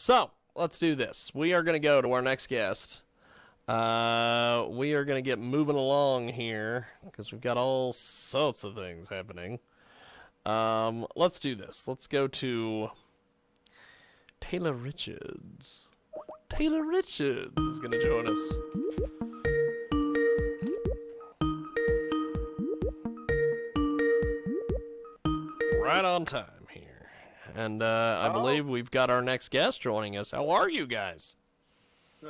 So, let's do this. We are going to go to our next guest. We are going to get moving along here because we've got all sorts of things happening. Let's do this. Let's go to Taylor Richards. Taylor Richards is going to join us. Right on time here. And I believe we've got our next guest joining us. How are you guys?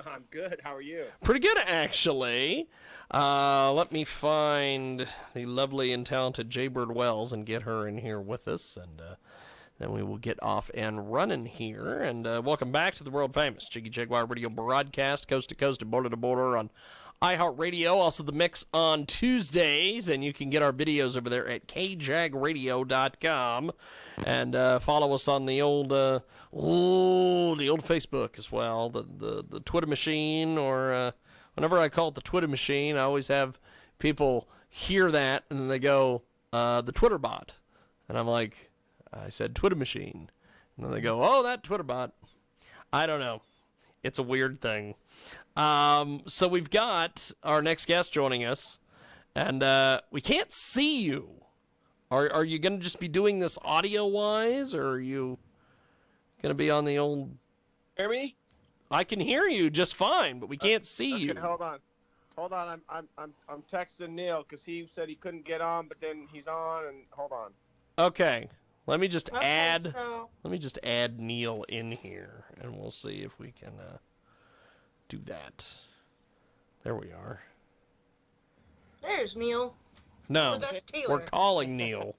I'm good. How are you? Pretty good, actually. Let me find the lovely and talented Jaybird Wells and get her in here with us, and then we will get off and running here. And welcome back to the world-famous Jiggy Jaguar radio broadcast, coast to coast and border to border on iHeartRadio, also the mix on Tuesdays, and you can get our videos over there at kjagradio.com, and follow us on the old Facebook as well, the Twitter machine, or whenever I call it the Twitter machine, I always have people hear that, and then they go, the Twitter bot, and I'm like, I said Twitter machine, and then they go, oh, that Twitter bot. I don't know. It's a weird thing. So we've got our next guest joining us, and we can't see you. Are you going to just be doing this audio-wise, or are you going to be on the old... Hear me? I can hear you just fine, but we can't see you. Hold on. I'm texting Neil because he said he couldn't get on, but then he's on, and hold on. Okay. Let me just add Neil in here, and we'll see if we can do that. There we are. There's Neil. No, that's Taylor. We're calling Neil.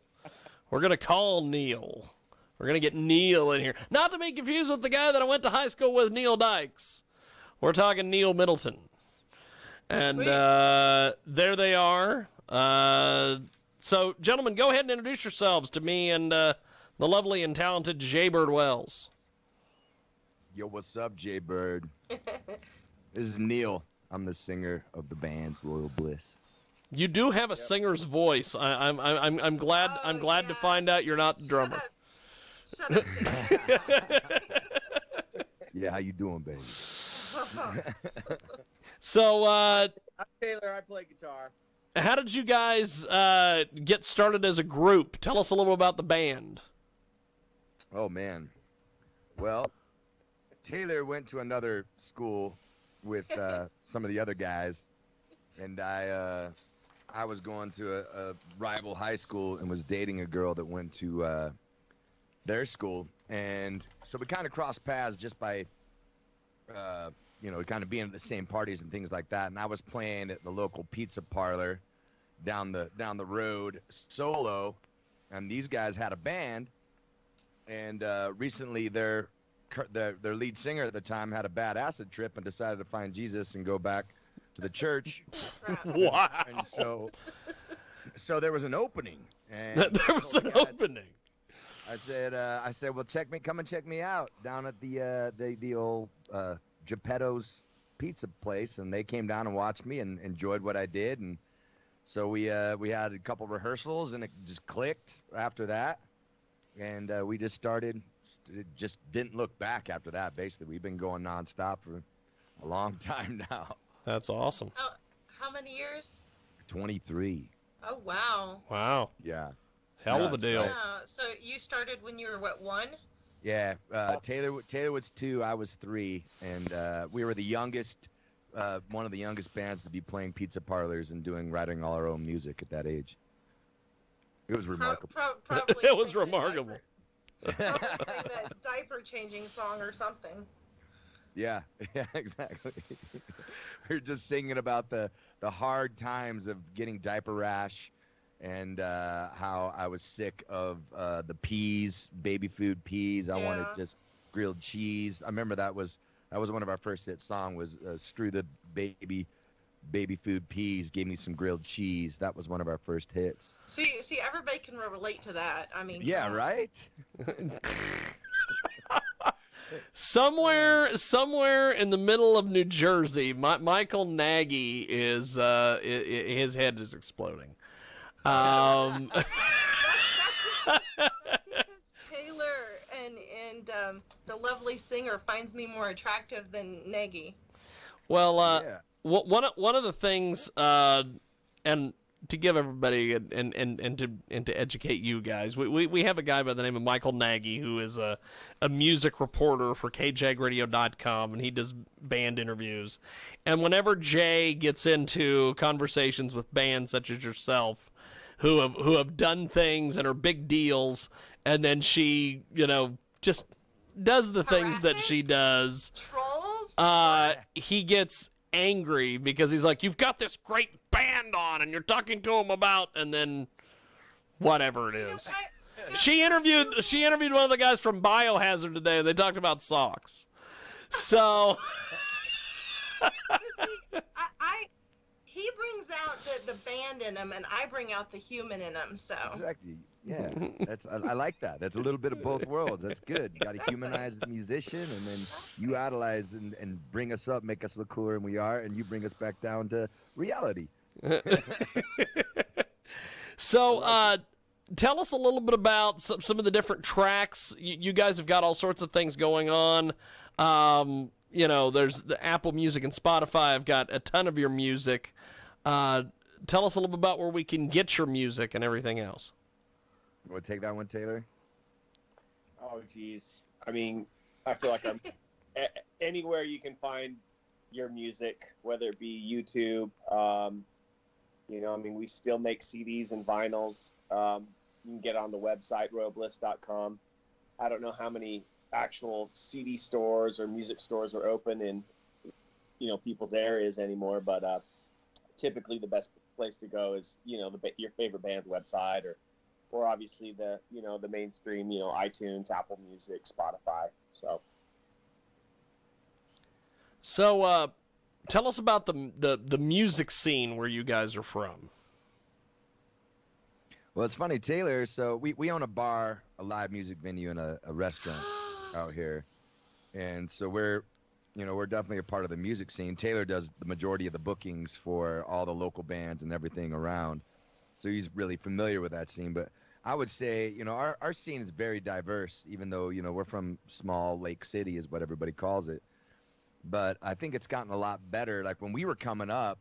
We're going to call Neil. We're going to get Neil in here. Not to be confused with the guy that I went to high school with, Neil Dykes. We're talking Neil Middleton. And there they are. So, gentlemen, go ahead and introduce yourselves to me and the lovely and talented Jaybird Wells. Yo, what's up, Jaybird? This is Neil. I'm the singer of the band Royal Bliss. You do have a singer's voice. I'm glad. I'm glad to find out you're not the drummer. Shut up. Yeah, how you doing, baby? So, I'm Taylor. I play guitar. how did you guys get started as a group? Tell us a little about the band. Oh, man. Well, Taylor went to another school with some of the other guys, and I was going to a rival high school and was dating a girl that went to their school, and so we kind of crossed paths just by kind of being at the same parties and things like that. And I was playing at the local pizza parlor down the road solo, and these guys had a band, and recently their lead singer at the time had a bad acid trip and decided to find Jesus and go back to the church. Wow. And so there was an opening. And There was an opening. I said, well, come and check me out down at the old Geppetto's pizza place, and they came down and watched me and enjoyed what I did, and so we had a couple rehearsals, and it just clicked after that, and we just started. It just didn't look back after that. Basically, we've been going nonstop for a long time now. That's awesome. How many years? 23. Oh, wow. Wow. Yeah. Hell of a Nuts, deal. right? Wow. So you started when you were, what, 1? Yeah. Taylor was 2. I was 3, and we were the youngest. One of the youngest bands to be playing pizza parlors and writing all our own music at that age. It was remarkable. Probably It was sing the remarkable. Probably sing that diaper changing song or something. Yeah, exactly. We were just singing about the hard times of getting diaper rash, and how I was sick of the peas, baby food peas. I wanted just grilled cheese. I remember that was one of our first hit song was "Screw the Baby Food Peas, Gave Me Some Grilled Cheese." That was one of our first hits. See, everybody can relate to that. I mean, Yeah, right? Somewhere in the middle of New Jersey, Michael Nagy is his head is exploding. That's because Taylor and the lovely singer finds me more attractive than Nagy. Well, Yeah. one of the things, and to give everybody and to educate you guys, we have a guy by the name of Michael Nagy who is a music reporter for kjagradio.com, and he does band interviews. And whenever Jay gets into conversations with bands such as yourself, who have done things and are big deals, and then she, just does the things that she does, Trolls? he gets angry because he's like, you've got this great band on and you're talking to him about, and then whatever it is. She interviewed one of the guys from Biohazard today, and they talked about socks. So He brings out the band in him, and I bring out the human in him. So Exactly. Yeah, I like that. That's a little bit of both worlds. That's good. You got to humanize the musician, and then you idolize and bring us up, make us look cooler than we are, and you bring us back down to reality. So, tell us a little bit about some of the different tracks. You guys have got all sorts of things going on. There's the Apple Music and Spotify. I've got a ton of your music. Tell us a little bit about where we can get your music and everything else. Want to take that one, Taylor? Oh, geez. I mean, I feel like I'm anywhere you can find your music, whether it be YouTube. We still make CDs and vinyls. You can get on the website, royalbliss.com. I don't know how many actual CD stores or music stores are open in, people's areas anymore, but typically the best place to go is, your favorite band's website, or obviously the mainstream, iTunes, Apple Music, Spotify. So, tell us about the music scene where you guys are from. Well, it's funny, Taylor. So we own a bar, a live music venue, and a restaurant out here, and so we're definitely a part of the music scene. Taylor does the majority of the bookings for all the local bands and everything around, so he's really familiar with that scene. But I would say, our scene is very diverse, even though, we're from small Lake City is what everybody calls it. But I think it's gotten a lot better. Like when we were coming up,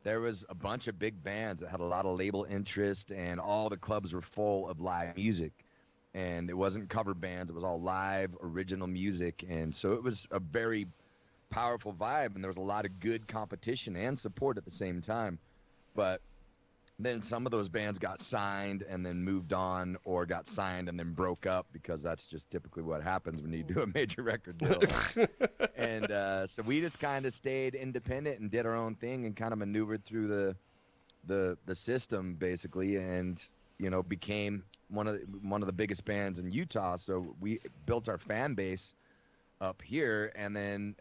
there was a bunch of big bands that had a lot of label interest, and all the clubs were full of live music. And it wasn't cover bands. It was all live, original music. And so it was a very powerful vibe, and there was a lot of good competition and support at the same time. But then some of those bands got signed and then moved on, or got signed and then broke up, because that's just typically what happens when you do a major record deal. And so we just kind of stayed independent and did our own thing and kind of maneuvered through the system, basically, and became one of the biggest bands in Utah. So we built our fan base up here, and then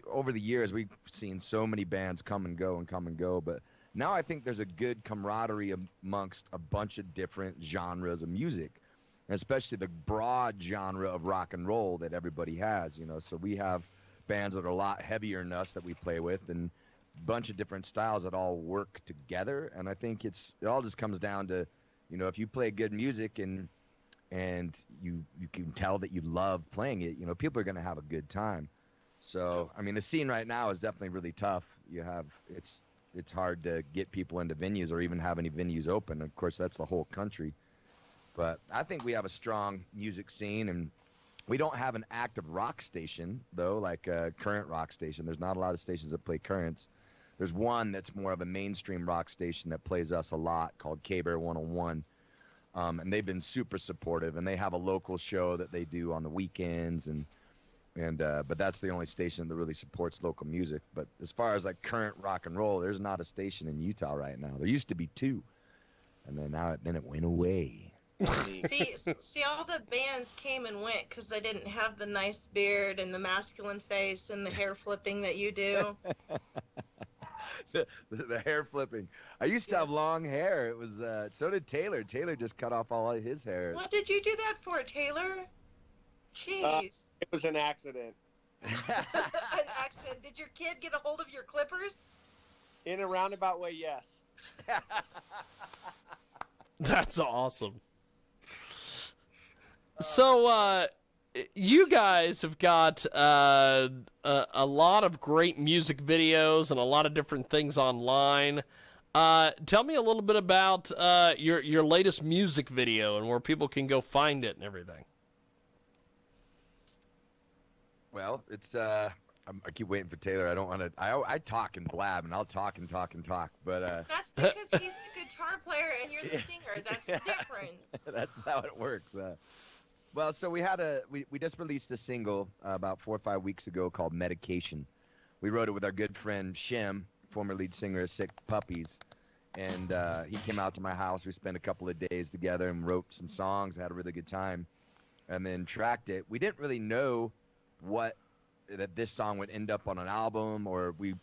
over the years we've seen so many bands come and go, but now I think there's a good camaraderie amongst a bunch of different genres of music, and especially the broad genre of rock and roll that everybody has, So we have bands that are a lot heavier than us that we play with, and a bunch of different styles that all work together. And I think it all just comes down to, if you play good music and you can tell that you love playing it, people are going to have a good time. So, I mean, the scene right now is definitely really tough. It's hard to get people into venues or even have any venues open. Of course, that's the whole country. But I think we have a strong music scene, and we don't have an active rock station, though, like a current rock station. There's not a lot of stations that play currents. There's one that's more of a mainstream rock station that plays us a lot, called K-Bear 101. And they've been super supportive, and they have a local show that they do on the weekends, but that's the only station that really supports local music. But as far as like current rock and roll, there's not a station in Utah right now. There used to be two, and then it went away. See, all the bands came and went because they didn't have the nice beard and the masculine face and the hair flipping that you do. the hair flipping. I used to have long hair. It was so did Taylor. Taylor just cut off all of his hair. What did you do that for, Taylor? Jeez. It was an accident. An accident. Did your kid get a hold of your clippers? In a roundabout way, yes. That's awesome. So, you guys have got a lot of great music videos and a lot of different things online. Tell me a little bit about your latest music video and where people can go find it and everything. Well, it's I keep waiting for Taylor. I don't want to. I talk and blab, and I'll talk and talk and talk. But That's because he's the guitar player and you're the singer. That's the difference. that's how it works. Well, so we just released a single about 4 or 5 weeks ago called Medication. We wrote it with our good friend Shim, former lead singer of Sick Puppies, and he came out to my house. We spent a couple of days together and wrote some songs, had a really good time, and then tracked it. We didn't really know that this song would end up on an album, or we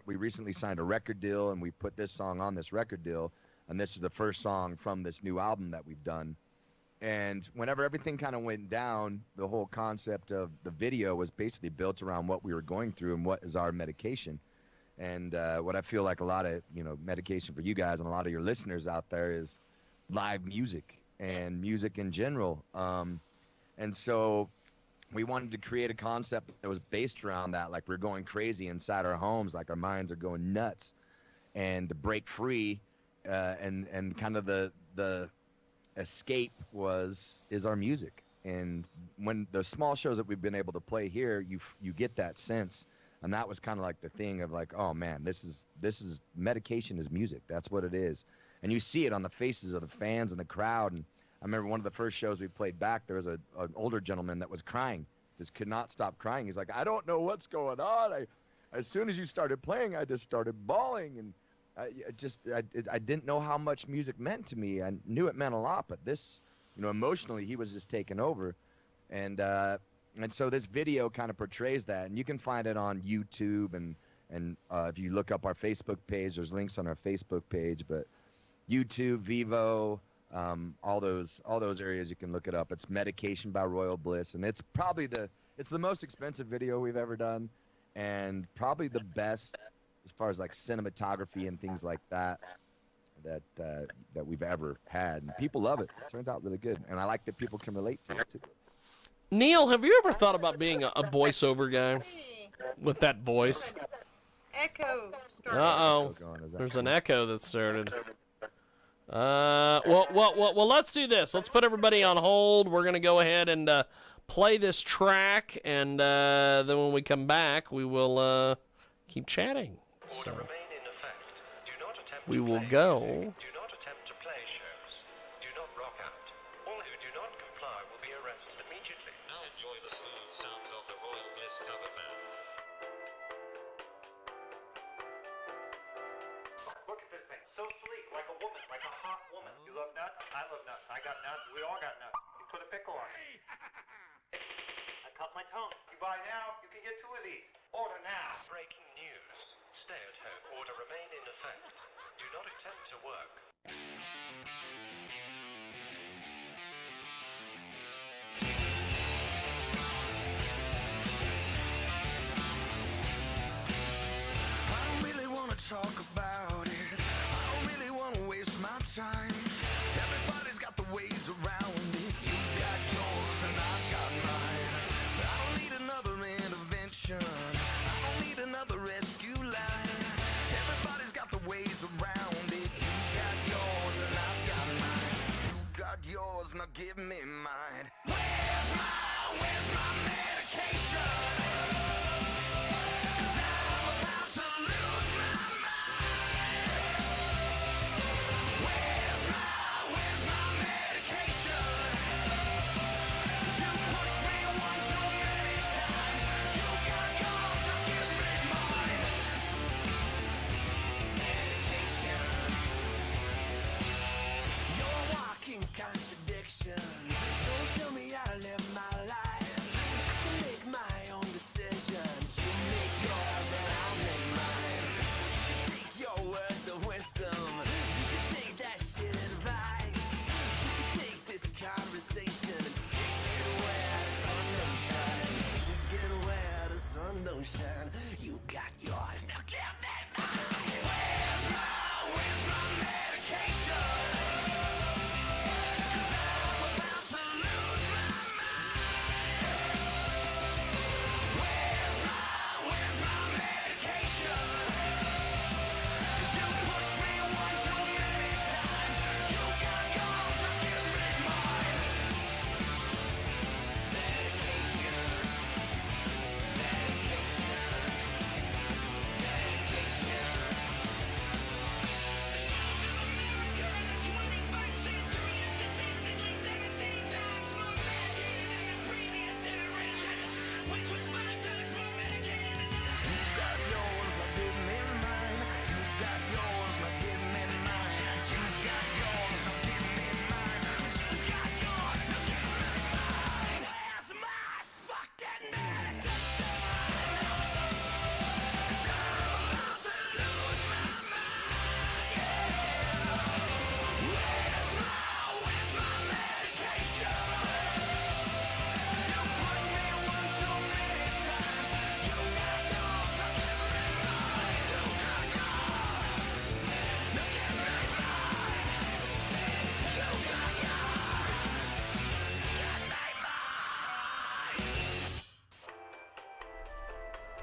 recently signed a record deal, and we put this song on this record deal, and this is the first song from this new album that we've done. And whenever everything kind of went down, the whole concept of the video was basically built around what we were going through and what is our medication. And what I feel like a lot of, medication for you guys and a lot of your listeners out there is live music and music in general. And so we wanted to create a concept that was based around that, like we're going crazy inside our homes, like our minds are going nuts, and to break free, and kind of the escape is our music. And when the small shows that we've been able to play here, you get that sense, and that was kind of like the thing of like, oh man, this is medication is music. That's what it is. And you see it on the faces of the fans and the crowd. And I remember one of the first shows we played back, there was an older gentleman that was crying, just could not stop crying. He's like, I don't know what's going on. As soon as you started playing, I just started bawling, and I didn't know how much music meant to me. I knew it meant a lot, but this, emotionally, he was just taken over. And so this video kind of portrays that, and you can find it on YouTube, and if you look up our Facebook page, there's links on our Facebook page, but YouTube, Vivo, all those areas, you can look it up. It's Medication by Royal Bliss, and it's probably it's the most expensive video we've ever done, and probably the best as far as like cinematography and things like that we've ever had. And people love it. It turned out really good, and I like that people can relate to it too. Neil, have you ever thought about being a voiceover guy with that voice? Echo started. Uh-oh. There's an echo that started. Well, let's do this. Let's put everybody on hold. We're going to go ahead and play this track, and then when we come back, we will keep chatting. So we will go. Do not attempt to play shows. Do not rock out. All who do not comply will be arrested immediately. Now enjoy the smooth sounds of the Royal Bliss cover band. Look at this thing. So sleek, like a woman, like a hot woman. You love nuts? I love nuts. I got nuts. We all got nuts. You put a pickle on it. I cut my tongue. You buy now, you can get 2 of these. Order now. Breaking news. Stay at home. Order remain in effect. Do not attempt to work. I don't really want to talk about it. I don't really want to waste my time. Everybody's got the ways around it. You got yours and I've got mine. I don't need another intervention. I don't need another rescue line. Everybody's got the ways around it. You got yours and I've got mine. You got yours, now give me mine. Where's my medication? 'Cause I'm about to lose my mind. Where's my medication? You pushed me one too many times. You got yours, now give me mine. Medication. You're a walking contradiction. You're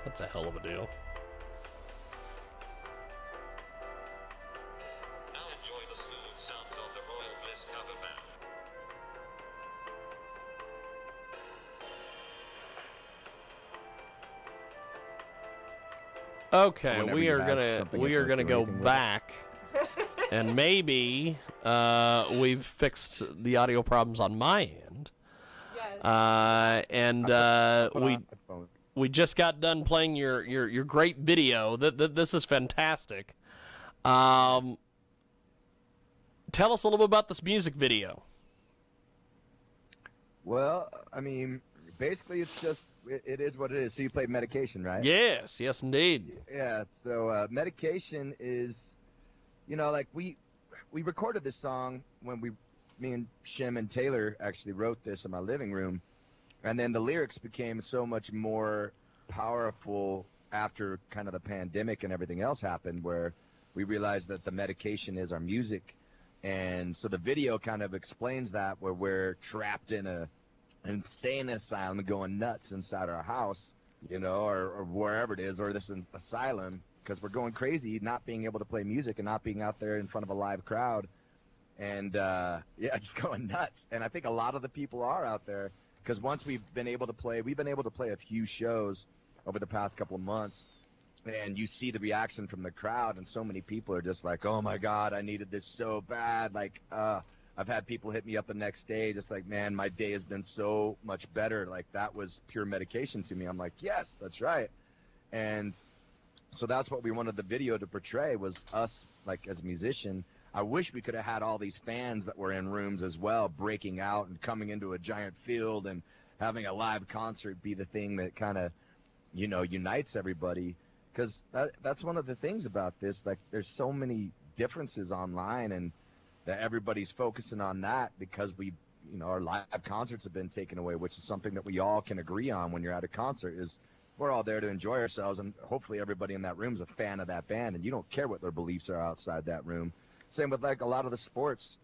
That's a hell of a deal. Now enjoy the smooth sounds of the Royal Bliss cover band. Okay, Whenever we you are have gonna something we are to gonna do go anything with it. back, and we've fixed the audio problems on my end. Yes. And Put we on headphones. we just got done playing your great video. This is fantastic. Tell us a little bit about this music video. Well, I mean, basically, it's just it is what it is. So you played Medication, right? Yes, indeed. Yeah. So Medication is, like we recorded this song when me and Shim and Taylor actually wrote this in my living room, and then the lyrics became so much more powerful after kind of the pandemic and everything else happened, where we realized that the medication is our music. And so the video kind of explains that, where we're trapped in a insane asylum going nuts inside our house, or wherever it is, or this asylum, because we're going crazy, not being able to play music and not being out there in front of a live crowd. And just going nuts. And I think a lot of the people are out there, because once we've been able to play a few shows over the past couple of months, and you see the reaction from the crowd, and so many people are just like, oh my God, I needed this so bad. Like, I've had people hit me up the next day just like, man, my day has been so much better. Like, that was pure medication to me. I'm like, yes, that's right. And so that's what we wanted the video to portray, was us, like, as a musician. I wish we could have had all these fans that were in rooms as well, breaking out and coming into a giant field and having a live concert be the thing that kind of, unites everybody. Because that's one of the things about this. Like, there's so many differences online, and that everybody's focusing on that because our live concerts have been taken away, which is something that we all can agree on when you're at a concert, is we're all there to enjoy ourselves, and hopefully everybody in that room is a fan of that band, and you don't care what their beliefs are outside that room. Same with, like, a lot of the sports.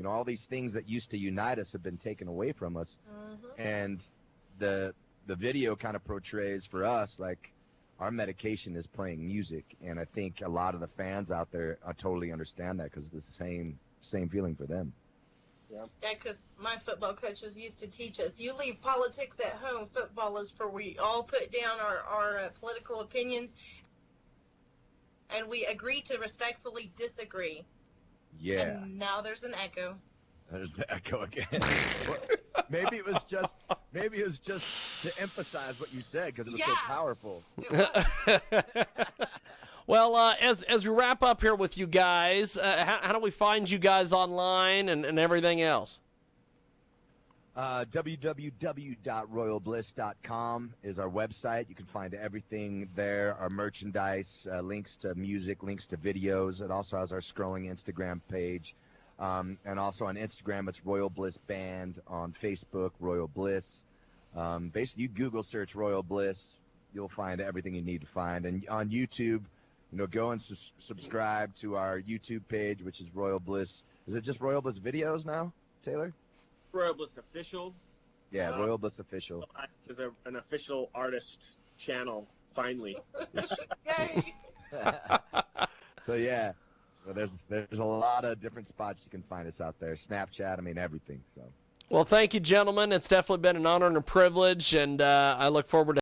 All these things that used to unite us have been taken away from us. Mm-hmm. And the video kind of portrays for us, like, our medication is playing music, and I think a lot of the fans out there totally understand that, because it's the same feeling for them. Yeah, because my football coaches used to teach us, you leave politics at home, football is for we all put down our political opinions, and we agree to respectfully disagree. Yeah. And now there's an echo. There's the echo again. Well, maybe it was just to emphasize what you said, because it was so powerful. Well, as we wrap up here with you guys, how do we find you guys online and everything else? www.royalbliss.com is our website. You can find everything there, our merchandise, links to music, links to videos. It also has our scrolling Instagram page. And also on Instagram, it's Royal Bliss Band. On Facebook, Royal Bliss. Basically, you Google search Royal Bliss, you'll find everything you need to find. And on YouTube, go and subscribe to our YouTube page, which is Royal Bliss. Is it just Royal Bliss Videos now, Taylor? Royal Bliss Official. Yeah, Royal Bliss Official. There's an official artist channel, finally. Yay! So yeah, well, there's a lot of different spots you can find us out there. Snapchat, I mean, everything. So. Well, thank you, gentlemen. It's definitely been an honor and a privilege, and I look forward to